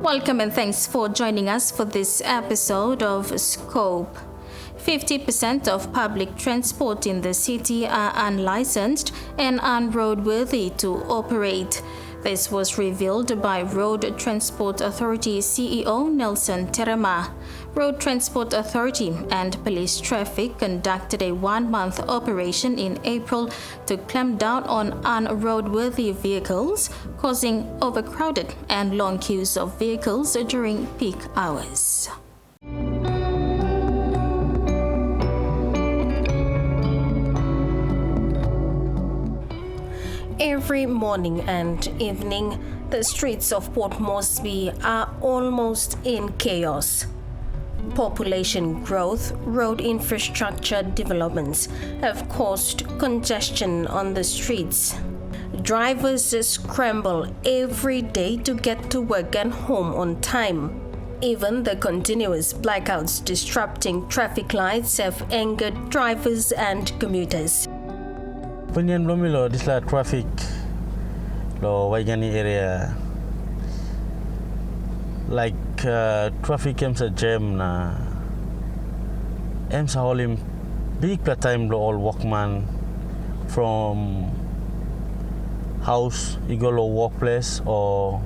Welcome and thanks for joining us for this episode of Scope. 50% of public transport in the city are unlicensed and unroadworthy to operate. This was revealed by Road Transport Authority CEO Nelson Terema. Road Transport Authority and Police Traffic conducted a one-month operation in April to clamp down on unroadworthy vehicles, causing overcrowded and long queues of vehicles during peak hours. Every morning and evening, the streets of Port Moresby are almost in chaos. Population growth, road infrastructure developments have caused congestion on the streets. Drivers scramble every day to get to work and home on time. Even the continuous blackouts disrupting traffic lights have angered drivers and commuters. Penyan belum lo di sela traffic lo Waigani area like traffic emsa jam na emsa holim big time lo all workman from house igolo workplace or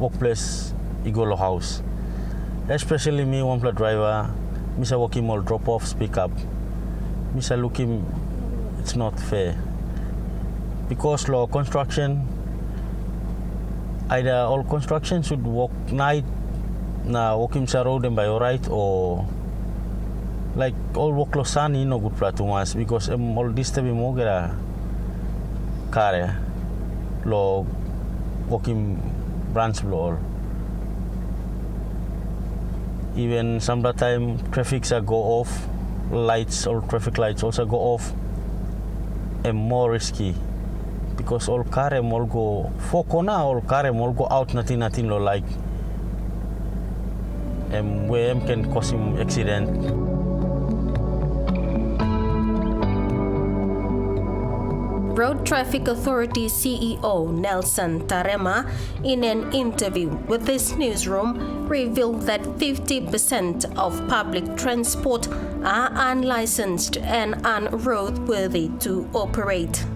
workplace igolo house, especially me one pla driver misa working all drop off pick up misa looking it's not fair. Because law construction, either all construction should work night, na working sa road and by right, or like all work lo sunny no good platumas because all this time mo gara kare lo working branch lo all. Even some time traffic sa go off, lights or traffic lights also go off, and more risky. Because all car all go fokona, all car all go out nothing lo like where can cause him accident. Road Traffic Authority CEO Nelson Terema, in an interview with this newsroom, revealed that 50% of public transport are unlicensed and unroadworthy to operate.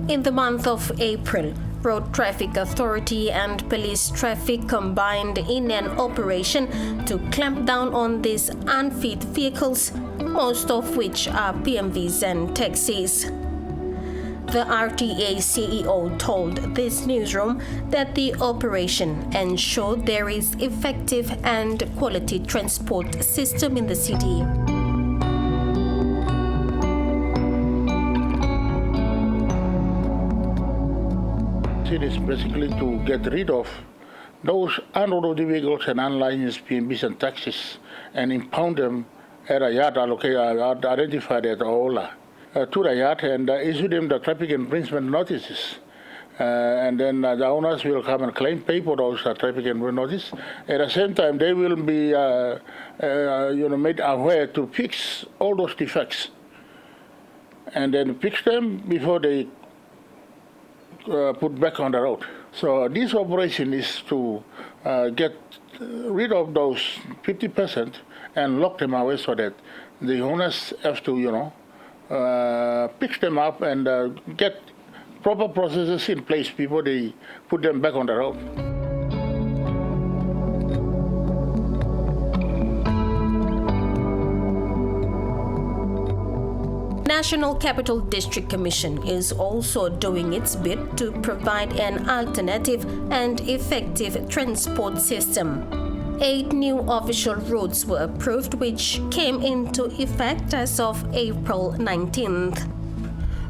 In the month of April, Road Traffic Authority and Police Traffic combined in an operation to clamp down on these unfit vehicles, most of which are PMVs and taxis. The RTA CEO told this newsroom that the operation ensured there is effective and quality transport system in the city. It is basically to get rid of those unroadworthy vehicles and unlicensed PMBs and taxis and impound them at a yard identified at Ola to the yard and issue them the traffic infringement notices. And then the owners will come and claim, pay for those traffic infringement notices. At the same time, they will be made aware to fix all those defects and then fix them before they put back on the road. So this operation is to get rid of those 50% and lock them away so that the owners have to, pick them up and get proper processes in place before they put them back on the road. National Capital District Commission is also doing its bit to provide an alternative and effective transport system. 8 new official routes were approved, which came into effect as of April 19th.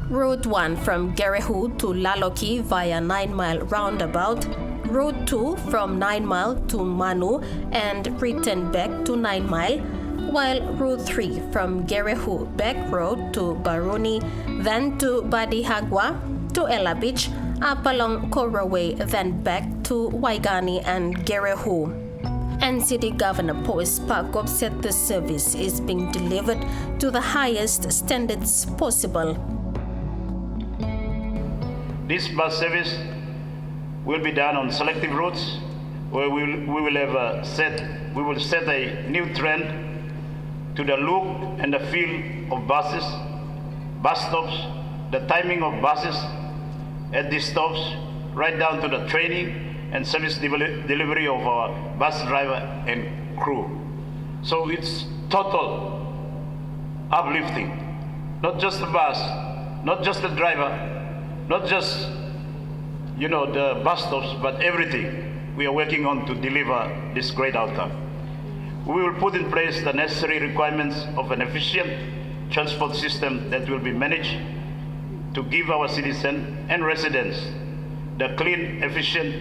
Route 1 from Gerehu to Laloki via 9 Mile roundabout, Route 2 from 9 Mile to Manu and return back to 9 Mile, while Route 3 from Gerehu Back Road to Baruni, then to Badihagwa, to Ella Beach, up along Koroway, then back to Waigani and Gerehu. NCD Governor Pois Pakop said the service is being delivered to the highest standards possible. This bus service will be done on selective routes where we will set a new trend to the look and the feel of buses, bus stops, the timing of buses at these stops, right down to the training and service delivery of our bus driver and crew. So it's total uplifting, not just the bus, not just the driver, not just the bus stops, but everything we are working on to deliver this great outcome. We will put in place the necessary requirements of an efficient transport system that will be managed to give our citizens and residents the clean, efficient,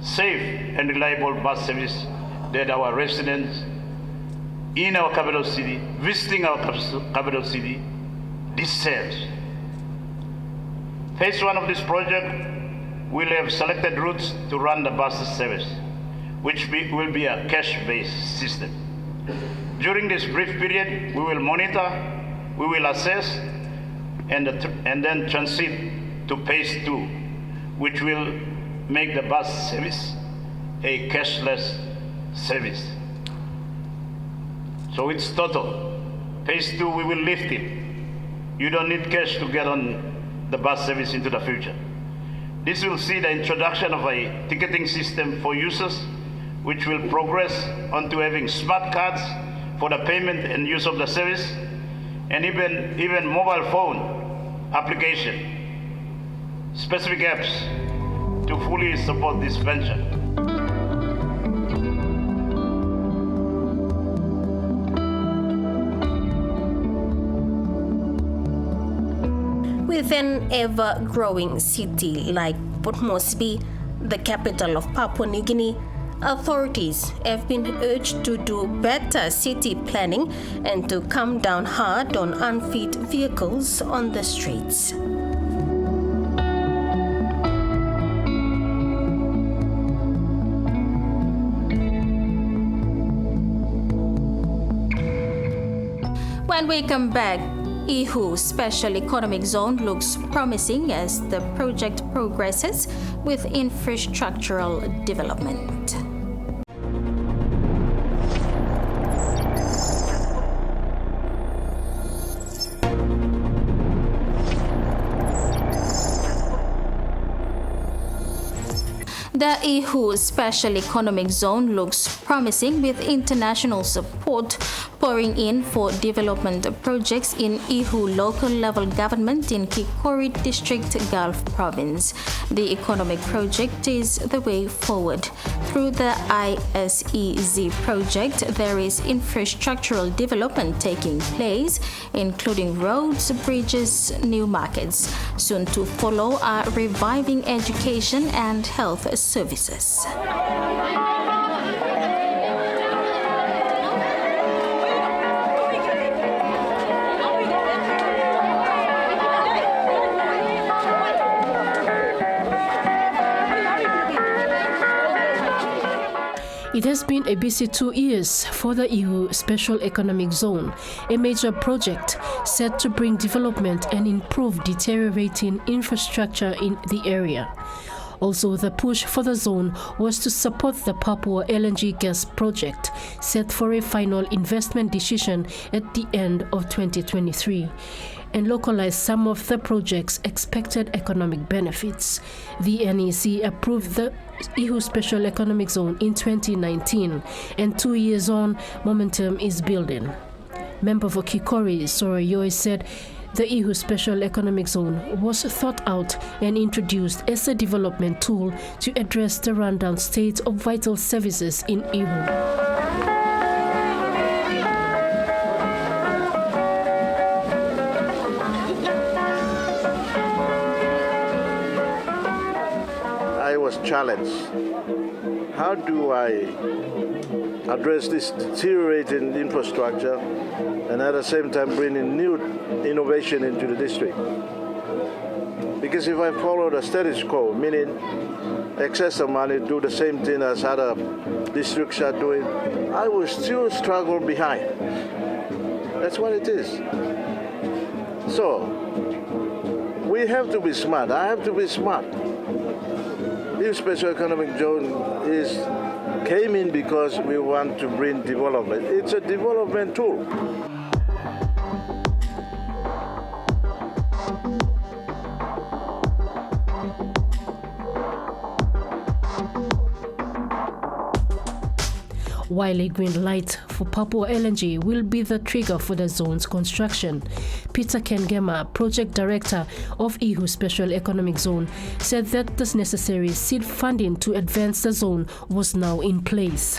safe and reliable bus service that our residents in our capital city, visiting our capital city, deserves. Phase 1 of this project will have selected routes to run the bus service, which will be a cash-based system. During this brief period, we will monitor, we will assess, and then transit to phase 2, which will make the bus service a cashless service. So it's total. Phase 2, we will lift it. You don't need cash to get on the bus service into the future. This will see the introduction of a ticketing system for users, which will progress onto having smart cards for the payment and use of the service, and even mobile phone application, specific apps to fully support this venture. With an ever-growing city like Port Moresby, the capital of Papua New Guinea, authorities have been urged to do better city planning and to come down hard on unfit vehicles on the streets. When we come back, Ihu Special Economic Zone looks promising as the project progresses with infrastructural development. The Ihu Special Economic Zone looks promising with international support pouring in for development projects in Ihu Local Level Government in Kikori District, Gulf Province. The economic project is the way forward. Through the ISEZ project, there is infrastructural development taking place, including roads, bridges, new markets. Soon to follow are reviving education and health services. It has been a busy 2 years for the Ihu Special Economic Zone, a major project set to bring development and improve deteriorating infrastructure in the area. Also, the push for the zone was to support the Papua LNG gas project, set for a final investment decision at the end of 2023, and localize some of the project's expected economic benefits. The NEC approved the Ihu Special Economic Zone in 2019, and 2 years on, momentum is building. Member for Kikori, Sora Yoi, said the Ihu Special Economic Zone was thought out and introduced as a development tool to address the rundown state of vital services in Ihu. I was challenged. How do I address this deteriorating infrastructure and at the same time bring in new innovation into the district? Because if I follow the status quo, meaning excess of money, do the same thing as other districts are doing, I will still struggle behind. That's what it is. So, we have to be smart. I have to be smart. Ihu Special Economic Zone is came in because we want to bring development. It's a development tool. While a green light for Papua LNG will be the trigger for the zone's construction, Peter Kengema, project director of Ihu Special Economic Zone, said that the necessary seed funding to advance the zone was now in place.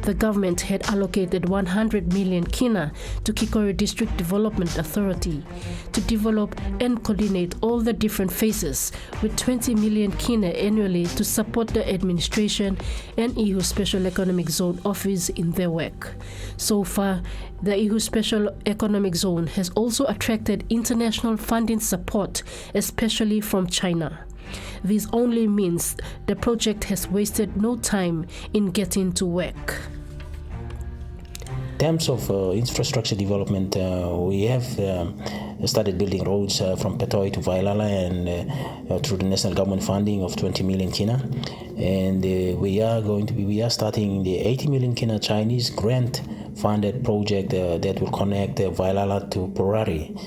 The government had allocated 100 million kina to Kikori District Development Authority to develop and coordinate all the different phases, with 20 million kina annually to support the administration and Ihu Special Economic Zone office in their work. So far, the Ihu Special Economic Zone has also attracted international funding support, especially from China. This only means the project has wasted no time in getting to work. In terms of infrastructure development, we have started building roads from Petoi to Vailala and through the national government funding of 20 million kina. And we are starting the 80 million kina Chinese grant funded project that will connect Vailala to Porari.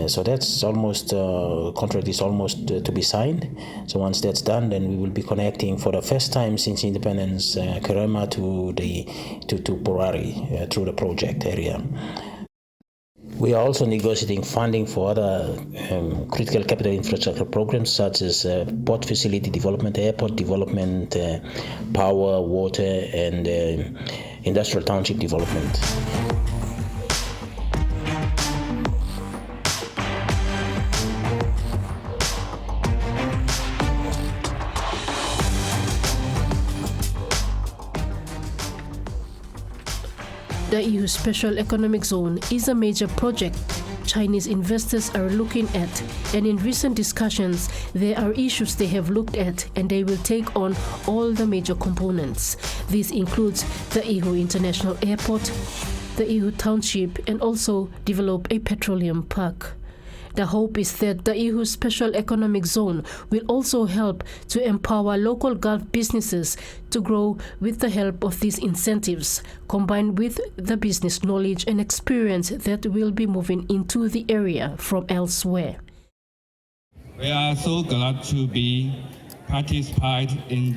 So that's almost, contract is almost to be signed. So once that's done, then we will be connecting for the first time since independence Terema to Porari through the project area. We are also negotiating funding for other critical capital infrastructure programs such as port facility development, airport development, power, water, and industrial township development. The Ihu Special Economic Zone is a major project Chinese investors are looking at, and in recent discussions, there are issues they have looked at and they will take on all the major components. This includes the Ihu International Airport, the Ihu Township, and also develop a petroleum park. The hope is that the Ihu Special Economic Zone will also help to empower local Gulf businesses to grow with the help of these incentives, combined with the business knowledge and experience that will be moving into the area from elsewhere. We are so glad to be participate in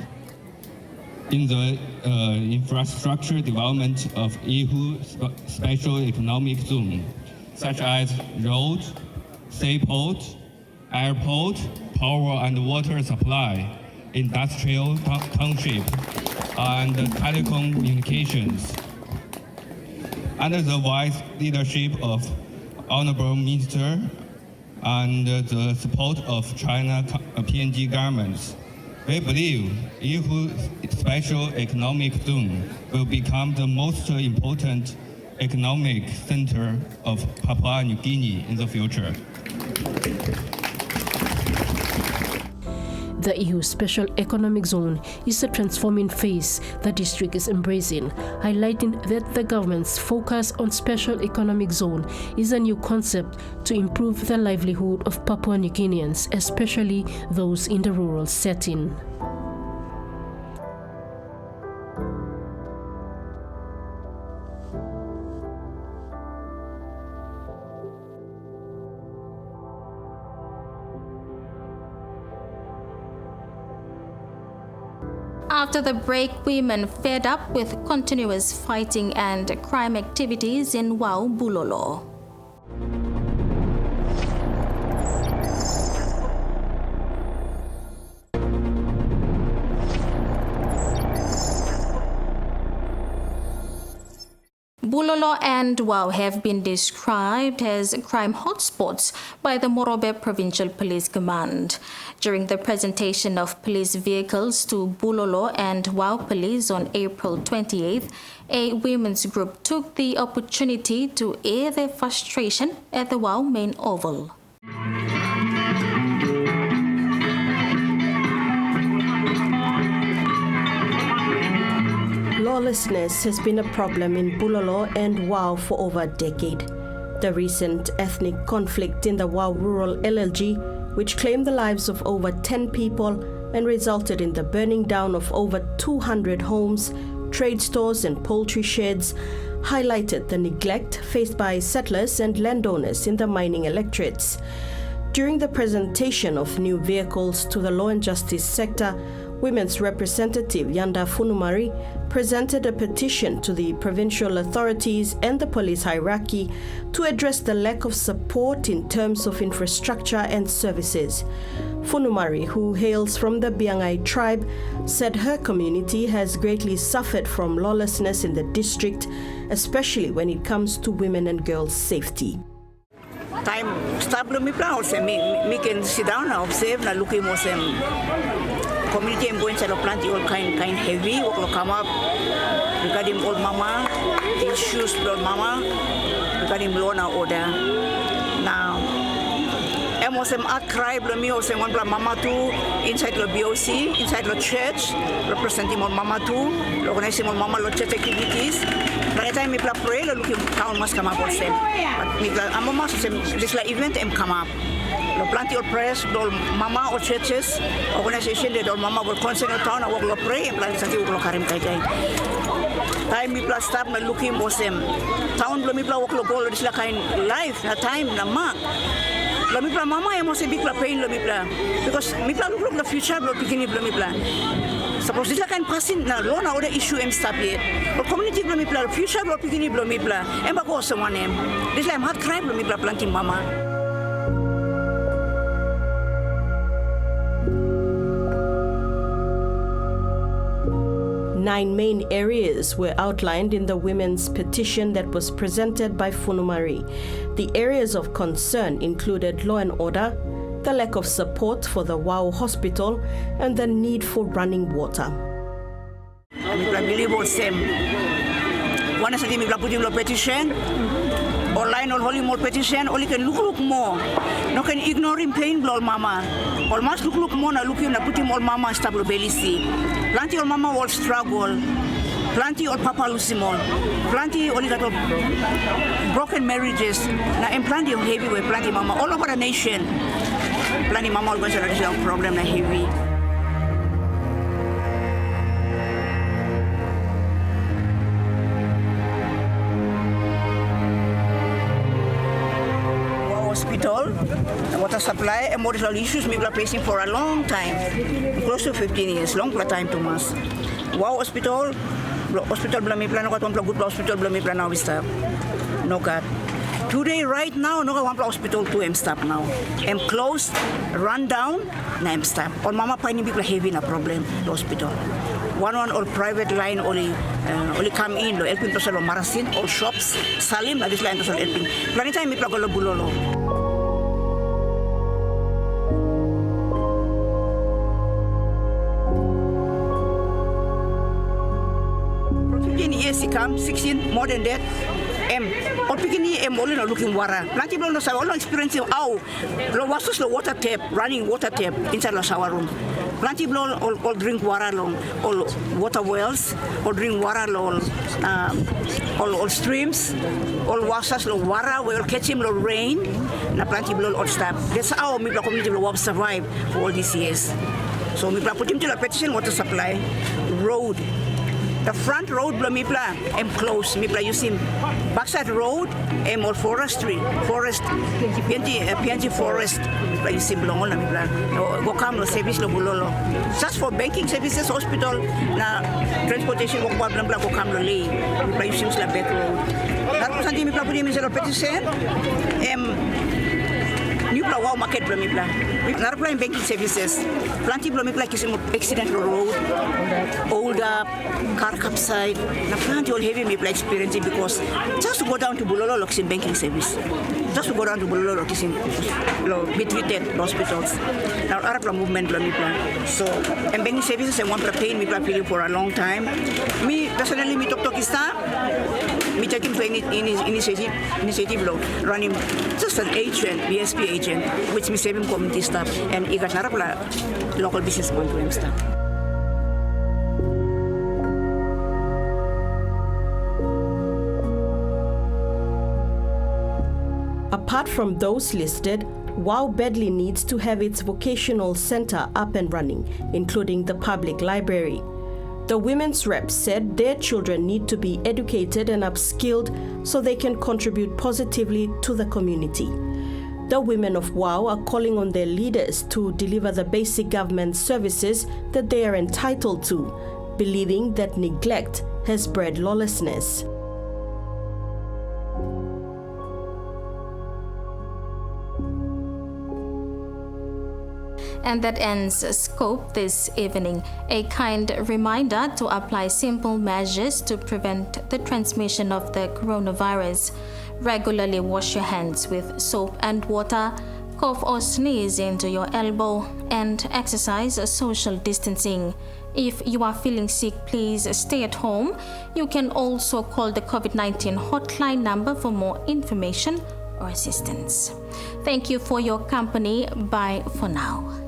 the infrastructure development of Ihu Special Economic Zone, such as roads, seaport, airport, power and water supply, industrial township, and telecommunications. Under the wise leadership of Honorable Minister and the support of China PNG governments, we believe Ihu Special Economic Zone will become the most important economic center of Papua New Guinea in the future. The Ihu Special Economic Zone is a transforming phase the district is embracing, highlighting that the government's focus on Special Economic Zone is a new concept to improve the livelihood of Papua New Guineans, especially those in the rural setting. After the break, women fed up with continuous fighting and crime activities in Wau, Bulolo. Bulolo and Wau have been described as crime hotspots by the Morobe Provincial Police Command. During the presentation of police vehicles to Bulolo and Wau Police on April 28th, a women's group took the opportunity to air their frustration at the Wau main oval. Lawlessness has been a problem in Bulolo and Wau for over a decade. The recent ethnic conflict in the Wau rural LLG, which claimed the lives of over 10 people, and resulted in the burning down of over 200 homes, trade stores and poultry sheds, highlighted the neglect faced by settlers and landowners in the mining electorates. During the presentation of new vehicles to the law and justice sector, Women's Representative Yanda Funumari presented a petition to the provincial authorities and the police hierarchy to address the lack of support in terms of infrastructure and services. Funumari, who hails from the Biangai tribe, said her community has greatly suffered from lawlessness in the district, especially when it comes to women and girls' safety. Time stop me plan me can sit down and observe na look mo community I'm going to plant all kind heavy will come up regarding old mama issues old mama regarding law and order now Mosem cry me also one mama too inside the BOC inside the church representing on mama too organizing on mama church activities. By the time me pray looking town must come up also. But me mama this like event come up. Lo plenty of press dol mama or churches organization that mama will concern town and will pray and plan sati will karim kai. Time me plus stop na looking mosem town lo me pla work lo go this like kind life na time na ma. Lo mi pla mama emo se big pla pain lo mi pla because mi pla look the future lo bikini lo mi pla suppose this kan passing na law na order issue em stop yet but community lo mi pla future lo bikini lo mi pla em ba ko someone em this like hard crime lo mi pla planting mama. Nine main areas were outlined in the women's petition that was presented by Funumari. The areas of concern included law and order, the lack of support for the Wau hospital, and the need for running water. One is the petition, online or holy more petition, only can look more. No can ignore him pain blow mama. Almost look more na look na put him all mama stable belisi. Plenty of mama will struggle. Plenty of papa lusimol. Plenty only got broken marriages. Na and plenty of heavy way, plenty mama all over the nation. Plenty mama will go to the problem na heavy. Hospital, water supply, and model issues we are facing for a long time, close to 15 years, long time to us. Wow, hospital blame plan, no got good hospital blame plan now we stop. No got. Today, right now, no got one hospital to M stop now. M closed, run down, na M stop. All mama finding people having a problem, the hospital. One or private line only come in, helping to sell marasin, all shops, salim, this line to sell helping. Plenty time we plug all Bulolo. Yes, he come 16 more than that. Or picking only looking water. Plenty people know all experiencing how lo wasus lo water tap, running water tap inside the shower room. Plenty people all drink water long, all water wells, or drink water all streams, all washes lo water, we all catch him lo rain. Na plenty people all stop. That's how we community will survive for all these years. So we put him to the petition water supply road. The front road blo mi pla close mi pla using backside road all forestry forest PNG forest pla using blongol na mi pla go come lo service lo Bulolo just for banking services hospital na transportation go problem pla go come lo lay mi pla using la back road dapat santi mi pla pudi mi selo petition New Wau market blo mi pla na apply banking services plenty blo mi pla kisim accident road old up car capside na plenty all heavy mi pla experience because just to go down to Bulolo in banking service just to go down to Bulolo in be treated hospitals now Arab movement blo mi pla so and banking services and one pla pain mi pla feeling for a long time me personally me talkista me taking for initiative law running just an agent BSP agent which me saving community staff and ikat narapla local business point to staff. Apart from those listed, Wau badly needs to have its vocational center up and running, including the public library. The women's rep said their children need to be educated and upskilled so they can contribute positively to the community. The women of Wau are calling on their leaders to deliver the basic government services that they are entitled to, believing that neglect has bred lawlessness. And that ends Scope this evening. A kind reminder to apply simple measures to prevent the transmission of the coronavirus. Regularly wash your hands with soap and water, cough or sneeze into your elbow, and exercise social distancing. If you are feeling sick, please stay at home. You can also call the COVID-19 hotline number for more information or assistance. Thank you for your company. Bye for now.